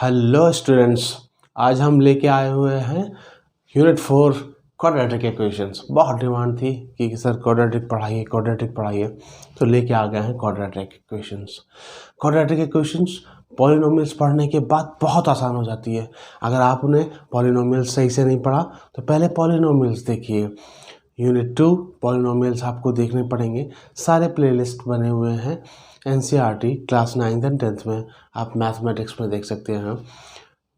Hello students, आज हम लेके आए हुए हैं यूनिट 4 क्वाड्रेटिक इक्वेशंस। बहुत डिमांड थी कि सर क्वाड्रेटिक पढ़ाइए, तो लेके आ गए हैं quadratic equations. Quadratic equations polynomials पढ़ने के बाद बहुत आसान हो जाती है। अगर आपने पॉलिनोमियल्स सही से नहीं पढ़ा तो पहले पॉलिनोमियल्स देखिए। यूनिट 2 पॉलिनोमियल्स आपको देखने पड़ेंगे। सारे प्लेलिस्ट बने हुए हैं NCERT class 9th and 10th में, आप मैथमेटिक्स में देख सकते हैं।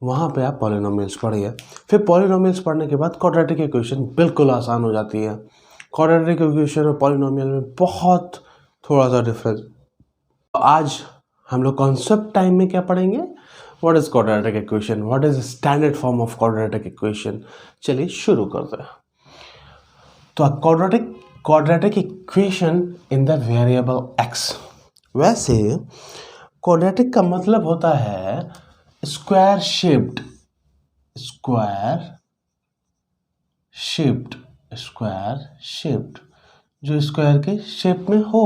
वहाँ पे आप पॉलिनोमियल्स पढ़िए। फिर पॉलिनोमियल्स पढ़ने के बाद क्वाड्रेटिक इक्वेशन बिल्कुल आसान हो जाती है। क्वाड्रेटिक इक्वेशन और पॉलिनोमियल में बहुत थोड़ा सा डिफरेंस। आज हम लोग कॉन्सेप्ट टाइम में क्या पढ़ेंगे? What is quadratic equation, what is standard form of quadratic equation. चलिए शुरू करते हैं। तो quadratic equation in the variable x। वैसे क्वाड्रेटिक का मतलब होता है स्क्वायर शेप्ड, जो स्क्वायर के शेप में हो।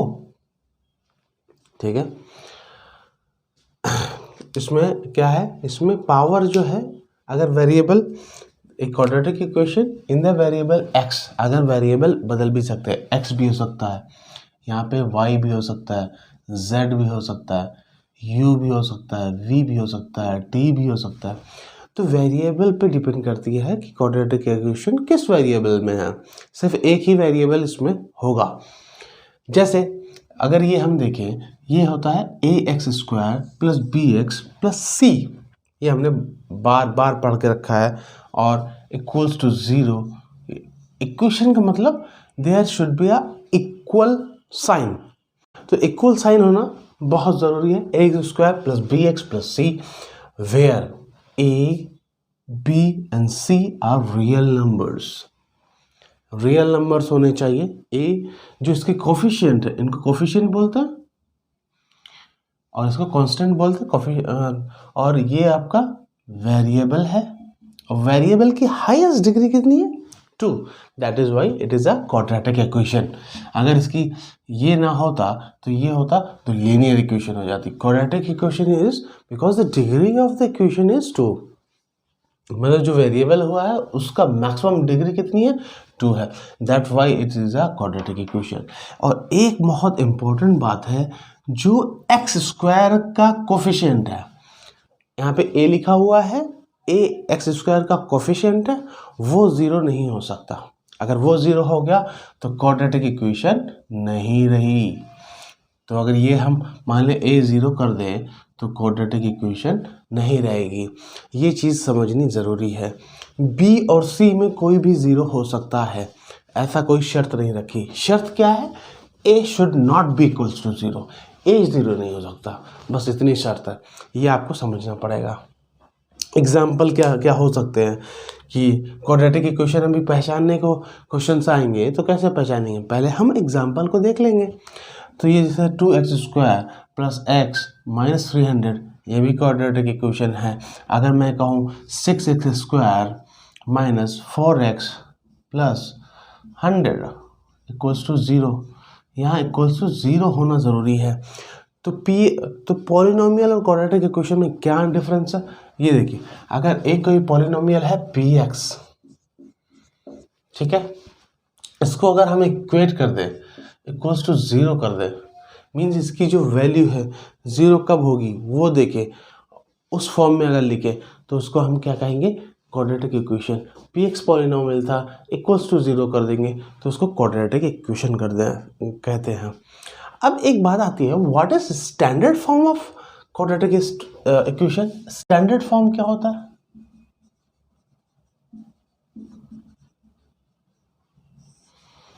ठीक है, इसमें क्या है, इसमें पावर जो है, अगर वेरिएबल एक quadratic equation in the variable x, अगर वेरिएबल बदल भी सकते हैं, x भी हो सकता है, यहाँ पे y भी हो सकता है, z भी हो सकता है, u भी हो सकता है, v भी हो सकता है, t भी हो सकता है। तो वेरिएबल पे डिपेंड करती है कि क्वाड्रेटिक इक्वेशन किस वेरिएबल में है। सिर्फ एक ही वेरिएबल इसमें होगा। जैसे अगर ये हम देखें, ये होता है ax² plus bx plus c। ये हमने बार बार पढ़ के रखा है। और इक्वल्स टू 0। इक्वेशन का मतलब there should be a equal sign. तो इक्वल साइन होना बहुत ज़रूरी है। ax² plus bx plus c, where a, b and c are real numbers होने चाहिए। a जो इसके कोफिशिएंट है, इनको कोफिशिएंट बोलते हैं, और इसको कांस्टेंट बोलते हैं। और ये आपका वेरिएबल है, और वेरिएबल की हाईएस्ट डिग्री कितनी है? 2। That is why it is a quadratic equation. अगर इसकी ये ना होता तो ये होता तो लीनियर इक्वेशन हो जाती। Quadratic equation is because the degree of the equation is 2। मतलब जो वेरिएबल हुआ है उसका मैक्सिमम डिग्री कितनी है? 2 है। That why it is a quadratic equation. और एक बहुत इंपॉर्टेंट बात है, जो x² का कोफिशिएंट है, यहाँ पे a लिखा हुआ है, ax² का कोफिशिएंट है, वो 0 नहीं हो सकता। अगर वो 0 हो गया तो क्वाड्रेटिक इक्वेशन नहीं रही। तो अगर ये हम मान लें a 0 कर दें तो क्वाड्रेटिक इक्वेशन नहीं रहेगी। ये चीज़ समझनी ज़रूरी है। b और c में कोई भी 0 हो सकता है, ऐसा कोई शर्त नहीं रखी। शर्त क्या है? a should not be equals to 0। a 0 नहीं हो सकता, बस इतनी शर्त है। ये आपको समझना पड़ेगा। एग्जाम्पल क्या हो सकते हैं कि क्वाड्रेटिक इक्वेशन अभी पहचानने को क्वेश्चंस आएंगे, तो कैसे पहचानेंगे? पहले हम एग्जाम्पल को देख लेंगे। तो ये जैसे 2x² प्लस x माइनस 300, ये भी क्वाड्रेटिक इक्वेशन है। अगर मैं कहूँ 6x² minus 4x plus 100 equals to 0, यहाँ इक्वल्स टू 0 होना ज़रूरी है। तो पॉलिनोमियल और क्वाड्रेटिक इक्वेशन में क्या डिफरेंस है? ये देखिए, अगर एक कोई पॉलिनोमियल है px, ठीक है, इसको अगर हम इक्वेट कर दें, इक्वल्स टू 0 कर दें, मीन्स इसकी जो वैल्यू है 0 कब होगी वो देखे, उस फॉर्म में अगर लिखे तो उसको हम क्या कहेंगे? Quadratic equation. px पॉलिनोमियल था, इक्वल्स टू 0 कर देंगे तो उसको क्वाड्रेटिक इक्वेशन कहते हैं। अब एक बात आती है, what is standard form of quadratic equation? Standard form क्या होता है?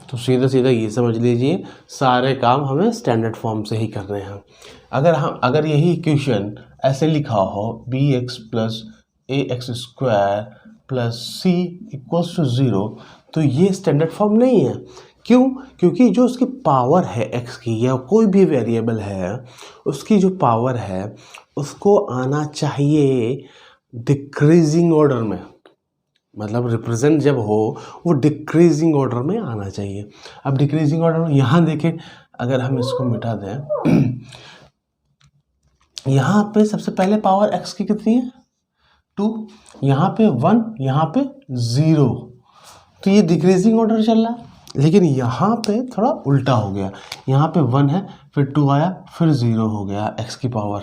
तो सीधा ये समझ लीजिए, सारे काम हमें स्टैंडर्ड फॉर्म से ही करने हैं। अगर यही इक्वेशन ऐसे लिखा हो, bx plus ax² plus c equals to 0, तो ये स्टैंडर्ड फॉर्म नहीं है। क्यों? क्योंकि जो उसकी पावर है x की, या कोई भी वेरिएबल है उसकी जो पावर है उसको आना चाहिए डिक्रीजिंग ऑर्डर में। मतलब रिप्रेजेंट जब हो वो डिक्रीजिंग ऑर्डर में आना चाहिए। अब डिक्रीजिंग ऑर्डर में यहाँ देखें, अगर हम इसको मिटा दें यहाँ पे सबसे पहले पावर x की कितनी है 2, यहाँ पे 1, यहाँ पे 0, तो ये डिक्रीजिंग ऑर्डर चल रहा है। लेकिन यहाँ पे थोड़ा उल्टा हो गया, यहाँ पे 1 है, फिर 2 आया, फिर 0 हो गया, x की पावर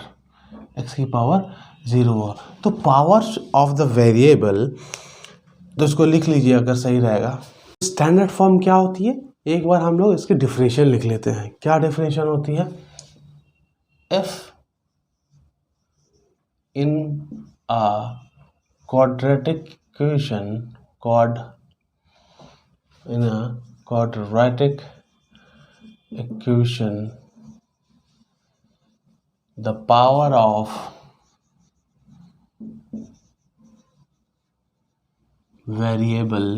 0 हुआ। तो पावर्स ऑफ द वेरिएबल, तो इसको लिख लीजिए अगर सही रहेगा। स्टैंडर्ड फॉर्म क्या होती है, एक बार हम लोग इसकी डिफरेंशियल लिख लेते हैं। क्या डिफरेंशियल होती है, f in a quadratic equation, in a quadratic equation, the power of variable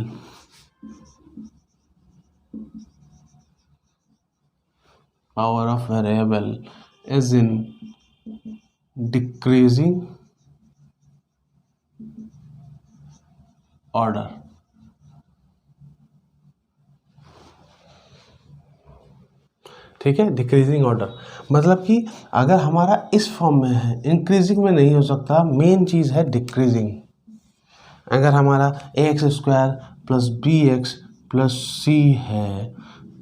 is in decreasing order। ठीक है, डिक्रीजिंग ऑर्डर मतलब कि अगर हमारा इस फॉर्म में है, इंक्रीजिंग में नहीं हो सकता, मेन चीज़ है डिक्रीजिंग। अगर हमारा ax² plus bx plus c है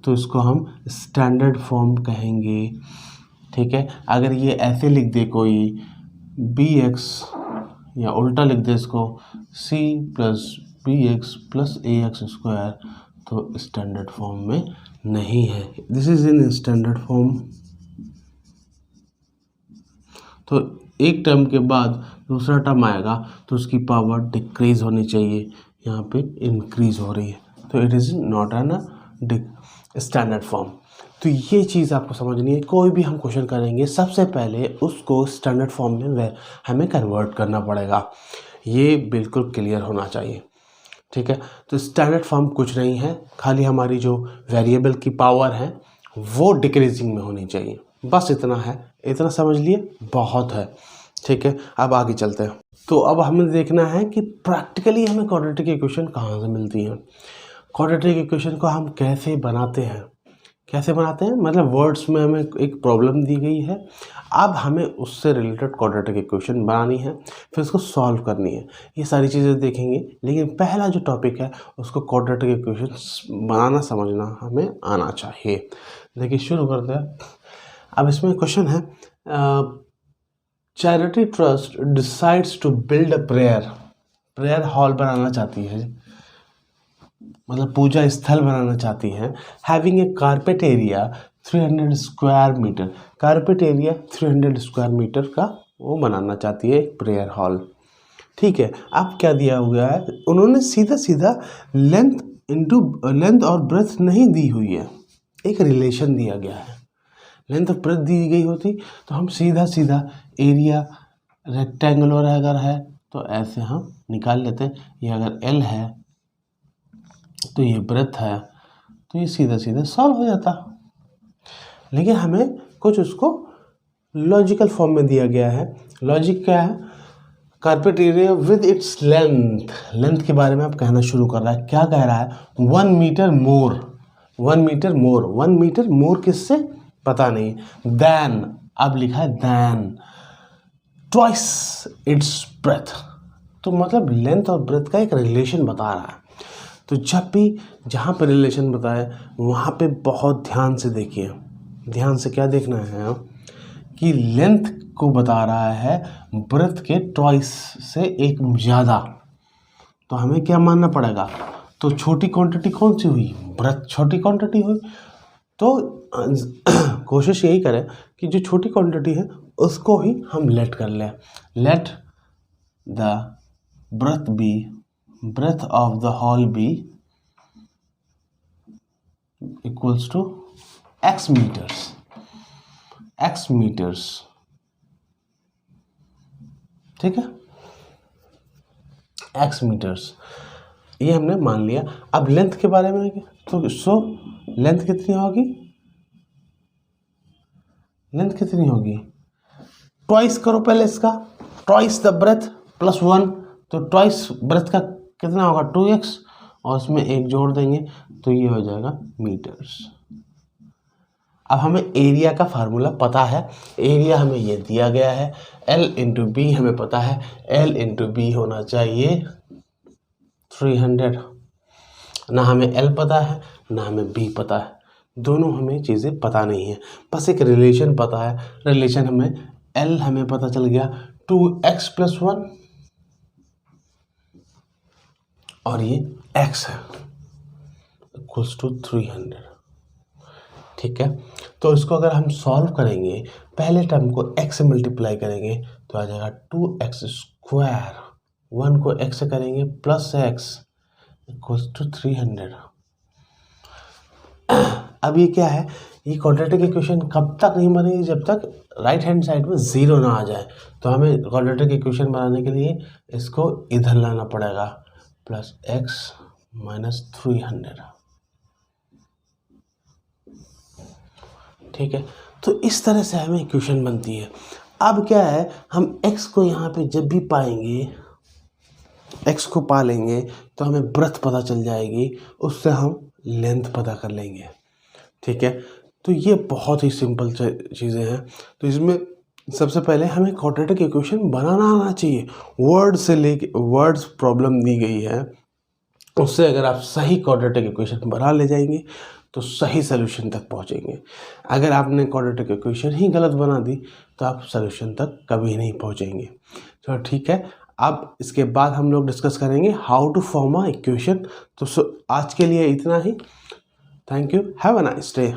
तो इसको हम स्टैंडर्ड फॉर्म कहेंगे। ठीक है, अगर ये ऐसे लिख दे कोई bx या उल्टा लिख दे इसको c plus bx plus ax², तो स्टैंडर्ड फॉर्म में नहीं है। This is in standard form. तो एक टर्म के बाद दूसरा टर्म आएगा तो उसकी पावर डिक्रीज होनी चाहिए, यहाँ पे इंक्रीज हो रही है, तो it is not an standard form. तो ये चीज़ आपको समझनी है। कोई भी हम क्वेश्चन करेंगे सबसे पहले उसको स्टैंडर्ड फॉर्म में हमें कन्वर्ट करना पड़ेगा, ये बिल्कुल क्लियर होना चाहिए। ठीक है, तो स्टैंडर्ड फॉर्म कुछ नहीं है, खाली हमारी जो वेरिएबल की पावर है वो डिक्रीजिंग में होनी चाहिए, बस इतना है, इतना समझ लिए बहुत है। ठीक है, अब आगे चलते हैं। तो अब हमें देखना है कि प्रैक्टिकली हमें क्वाड्रेटिक इक्वेशन कहाँ से मिलती हैं। क्वाड्रेटिक इक्वेशन को हम कैसे बनाते हैं, मतलब वर्ड्स में हमें एक प्रॉब्लम दी गई है, अब हमें उससे रिलेटेड क्वाड्रेटिक इक्वेशन बनानी है, फिर उसको सॉल्व करनी है, ये सारी चीज़ें देखेंगे। लेकिन पहला जो टॉपिक है उसको क्वाड्रेटिक इक्वेशन बनाना समझना हमें आना चाहिए। देखिए शुरू करते हैं। अब इसमें क्वेश्चन है, charity trust decides to build a prayer hall बनाना चाहती है, मतलब पूजा स्थल बनाना चाहती हैं, having a carpet area 300 square metre, carpet area 300 square metre का वो बनाना चाहती है एक प्रेयर हॉल। ठीक है, अब क्या दिया हुआ है, उन्होंने सीधा लेंथ और ब्रेथ नहीं दी हुई है, एक रिलेशन दिया गया है। लेंथ और ब्रेथ दी गई होती तो हम सीधा एरिया रेक्टेंगुलर अगर है तो ऐसे हम निकाल लेते हैं, ये अगर L है तो ये ब्रेथ है, तो ये सीधा सॉल्व हो जाता। लेकिन हमें कुछ उसको लॉजिकल फॉर्म में दिया गया है। लॉजिक क्या है, carpet area with its length के बारे में आप कहना शुरू कर रहा है। क्या कह रहा है, 1 मीटर मोर किससे पता नहीं, देन, अब लिखा है देन ट्वाइस इट्स ब्रेथ, तो मतलब लेंथ और ब्रेथ का एक रिलेशन बता रहा है। तो जब भी जहाँ पर रिलेशन बताए वहाँ पे बहुत ध्यान से देखिए, ध्यान से क्या देखना है कि लेंथ को बता रहा है ब्रेथ के ट्वाइस से एक ज़्यादा, तो हमें क्या मानना पड़ेगा, तो छोटी क्वांटिटी कौन सी हुई, ब्रेथ छोटी क्वांटिटी हुई, तो कोशिश यही करें कि जो छोटी क्वांटिटी है उसको ही हम लेट कर लें। Let the breadth of the hall be equals to x meters। ठीक है, x meters ये हमने मान लिया। अब लेंथ के बारे में तो लेंथ कितनी होगी, ट्वाइस करो पहले इसका, ट्वाइस द ब्रेथ प्लस 1, तो ट्वाइस ब्रेथ का कितना होगा 2x, और उसमें एक जोड़ देंगे तो ये हो जाएगा मीटर्स। अब हमें एरिया का फार्मूला पता है, एरिया हमें ये दिया गया है, L इंटू बी हमें पता है, L इंटू बी होना चाहिए 300। ना हमें L पता है ना हमें B पता है, दोनों हमें चीज़ें पता नहीं है, बस एक रिलेशन पता है। रिलेशन हमें L हमें पता चल गया 2x + 1 और ये x है इक्वल्स टू 300। ठीक है, तो इसको अगर हम सॉल्व करेंगे, पहले टर्म को x से मल्टीप्लाई करेंगे तो आ जाएगा 2x², 1 को x से करेंगे प्लस x इक्वल्स टू 300। अब ये क्या है, ये क्वाड्रेटिक इक्वेशन कब तक नहीं बनेगी, जब तक राइट हैंड साइड में 0 ना आ जाए। तो हमें क्वाड्रेटिक इक्वेशन बनाने के लिए इसको इधर लाना पड़ेगा, प्लस x माइनस 300। ठीक है, तो इस तरह से हमें इक्वेशन बनती है। अब क्या है, हम x को यहाँ पे जब भी पाएंगे, x को पा लेंगे तो हमें ब्रेथ पता चल जाएगी, उससे हम लेंथ पता कर लेंगे। ठीक है, तो ये बहुत ही सिंपल चीज़ें हैं। तो इसमें सबसे पहले हमें क्वाड्रेटिक इक्वेशन बनाना आना चाहिए। वर्ड से लेके वर्ड्स प्रॉब्लम दी गई है, उससे अगर आप सही क्वाड्रेटिक इक्वेशन बना ले जाएंगे तो सही सोल्यूशन तक पहुंचेंगे। अगर आपने क्वाड्रेटिक इक्वेशन ही गलत बना दी तो आप सोल्यूशन तक कभी नहीं पहुंचेंगे। तो ठीक है, अब इसके बाद हम लोग डिस्कस करेंगे how to form a equation. तो आज के लिए इतना ही। Thank you, have a nice day.